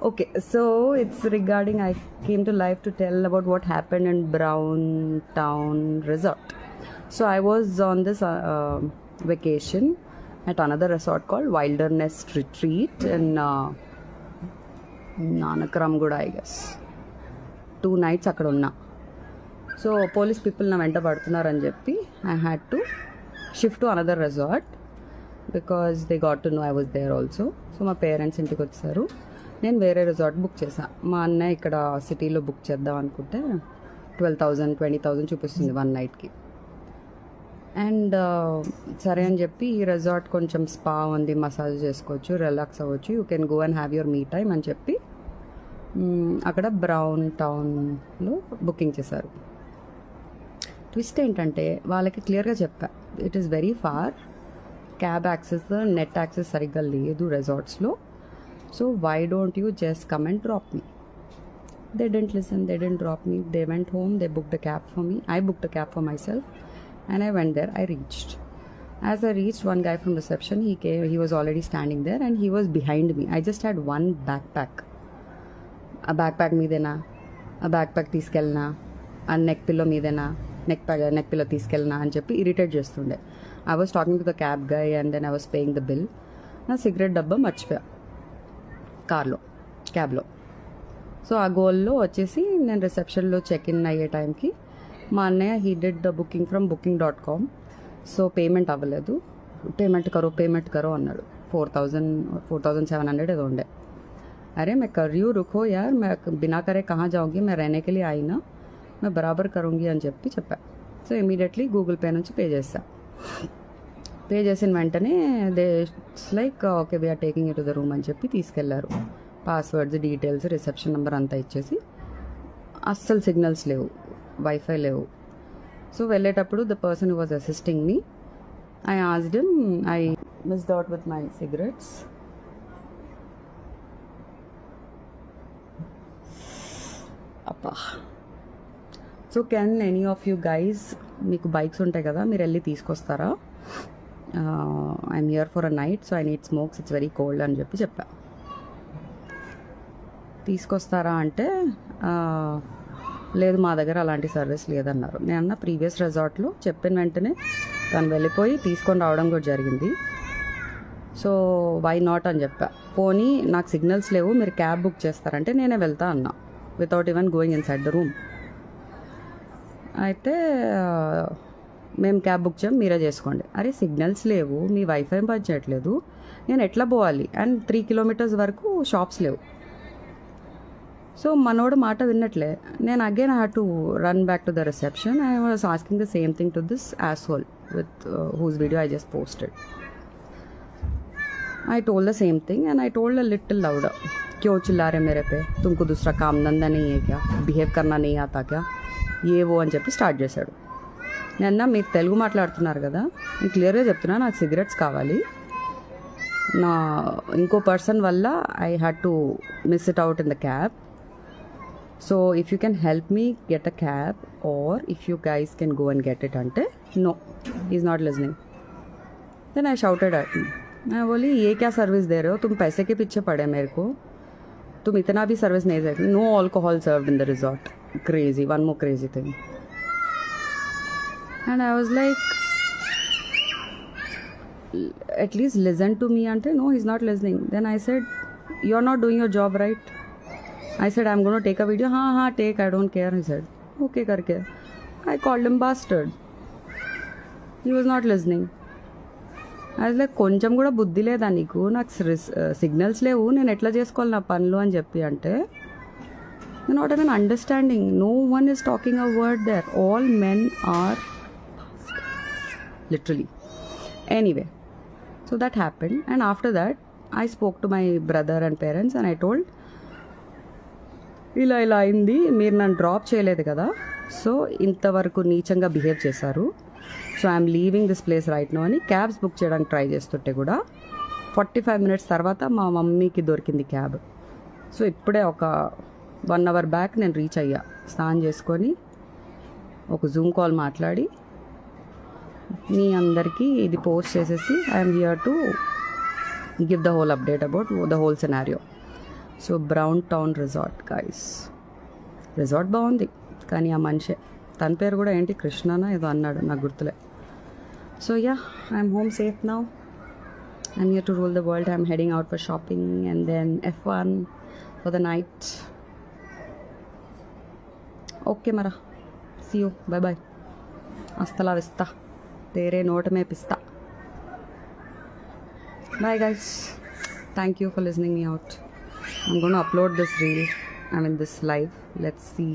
Okay, so it's regarding I came to live to tell about what happened in Brown Town Resort. So I was on this vacation at another resort called Wilderness Retreat in Nanakaramguda, I guess. 2 nights అక్కడ ఉన్నా. So police people నా వెంట పడుతున్నారని చెప్పి I had to shift to another resort because they got to know I was there also. So మా parents ఇంటికి వచ్చారు, నేను వేరే రిసార్ట్ బుక్ చేశాను. మా అన్నయ్య ఇక్కడ సిటీలో బుక్ చేద్దాం అనుకుంటే 12,000 20,000 చూపిస్తుంది 1 నైట్కి. అండ్ సరే అని చెప్పి ఈ రిసార్ట్ కొంచెం స్పా ఉంది, మసాజ్ చేసుకోవచ్చు, రిలాక్స్ అవ్వచ్చు, you can go and have your me time అని చెప్పి అక్కడ బ్రౌన్ టౌన్లో బుకింగ్ చేశారు. ట్విస్ట్ ఏంటంటే వాళ్ళకి క్లియర్గా చెప్పా, it is very far, cab access net access సరిగ్గా లేదు రిసార్ట్స్లో, so why don't you just come and drop me. They didn't listen, they didn't drop me, they went home, they booked a cab for me, I booked a cab for myself and I went there. I reached. As I reached, one guy from reception, he came, he was already standing there and he was behind me. I just had one backpack. A backpack మీదేనా, ఆ backpack తీసుకెళ్ళినా, ఆ neck pillow మీదేనా, neck pillow తీసుకెళ్ళినా అని చెప్పి irritate చేస్తుండే. I was talking to the cab guy and then I was paying the bill. నా సిగరెట్ డబ్బా మర్చిపోయా కార్లో, క్యాబ్లో. సో ఆ గోల్లో వచ్చేసి నేను రిసెప్షన్లో చెక్ ఇన్ అయ్యే టైంకి మా అన్నయ్య he did the booking from booking.com. So payment అవ్వలేదు, పేమెంట్ కరో అన్నాడు. 4,700 ఏదో ఉండే. अरे मैं कर रही हूँ, रुको यार, मैं बिना करे कहाँ जाऊँगी, मैं रहने के लिए आई ना, मैं बराबर करूँगी అని చెప్పా. సో ఇమీడియట్లీ గూగుల్ పే నుంచి పే చేసా. పే చేసిన వెంటనే they like okay we are taking it to the room అని చెప్పి తీసుకెళ్లారు. పాస్వర్డ్స్, డీటెయిల్స్, రిసెప్షన్ నెంబర్ అంతా ఇచ్చేసి, అస్సలు సిగ్నల్స్ లేవు, వైఫై లేవు. సో వెళ్ళేటప్పుడు the person who was assisting me, I asked him, I missed out with my cigarettes. అప్పా. So can any of you guys, మీకు బైక్స్ ఉంటాయి కదా, మీరు వెళ్ళి తీసుకొస్తారా, I'm here for a night, so I need smokes, it's very cold అని చెప్పా. తీసుకొస్తారా అంటే లేదు మా దగ్గర అలాంటి సర్వీస్ లేదన్నారు. నేను ప్రీవియస్ రిసార్ట్లో చెప్పిన వెంటనే తను వెళ్ళిపోయి తీసుకొని రావడం కూడా జరిగింది. సో వై నాట్ అని చెప్పా. పోనీ నాకు సిగ్నల్స్ లేవు, మీరు క్యాబ్ బుక్ చేస్తారంటే నేనే వెళ్తా అన్నా, without even going in side the room. అయితే మేము క్యాబ్ బుక్ చేయం, మీరే చేసుకోండి. అరే సిగ్నల్స్ లేవు, మీ వైఫై పనిచేయట్లేదు, నేను ఎట్లా పోవాలి, అండ్ 3 kilometers వరకు షాప్స్ లేవు. సో మనోడు మాట విన్నట్లే. నేను again I had to run back to the reception. I was asking the same thing to this asshole with whose video I just posted. I told the same thing and I told a little louder, क्यों चिल्ला रहे मेरे पे, तुमको दूसरा काम धंधा नहीं है क्या, బిహేవ్ करना नहीं आता क्या, ఏ ఓ అని చెప్పి స్టార్ట్ చేశాడు. నేను మీరు తెలుగు మాట్లాడుతున్నారు కదా, నేను క్లియర్గా చెప్తున్నా, నాకు సిగరెట్స్ కావాలి, నా ఇంకో పర్సన్ వల్ల I had to miss it out in the cab. So if you can help me get a cab or if you guys can go and get it అంటే no, he is not listening. Then I shouted at him. मैं बोली ये क्या service दे रहे हो, तुम पैसे के पीछे पड़े मेरे को, तुम इतना भी सर्विस नहीं दे सकते. No alcohol served in the resort. Crazy, one more crazy thing. And I was like, at least listen to me ante. No, he's not listening. Then I said, you're not doing your job right. I said, I'm going to take a video. हाँ take, I don't care. He said, okay karke. I called him bastard. He was not listening. I was like, కొంచెం కూడా బుద్ధి లేదా నీకు, నాకు signals లేవు, నేను ఎట్లా చేసుకోవాలి నా పనులు అని చెప్పి అంటే, you're not even understanding. No one is talking a word there. All men are literally. Anyway, so that happened, and after that I spoke to my brother and parents and I told, ఇలా అయింది, మీరు నన్ను drop చేయలేదు కదా, so ఇంతవరకు నీచంగా behave చేశారు, so I'm leaving this place right now అని క్యాబ్స్ బుక్ చేయడానికి ట్రై చేస్తుంటే కూడా 45 minutes తర్వాత మా మమ్మీకి దొరికింది క్యాబ్. సో ఇప్పుడే ఒక 1 hour బ్యాక్ నేను రీచ్ అయ్యా, స్నానం చేసుకొని ఒక జూమ్ కాల్ మాట్లాడి మీ అందరికీ ఇది పోస్ట్ చేసేసి I'm here to give the whole update about the whole scenario. So brown town resort guys. Resort బాగుంది కానీ ఆ మనిషే, తన పేరు కూడా ఏంటి కృష్ణనా ఏదో అన్నాడు, నాకు గుర్తులే. So yeah, I'm home safe now. I'm here to rule the world. I'm heading out for shopping and then F1 for the night. Okay mara, see you, bye bye, hasta la vista, tere note mein pista. Bye guys, thank you for listening me out. I'm going to upload this reel, this live. Let's see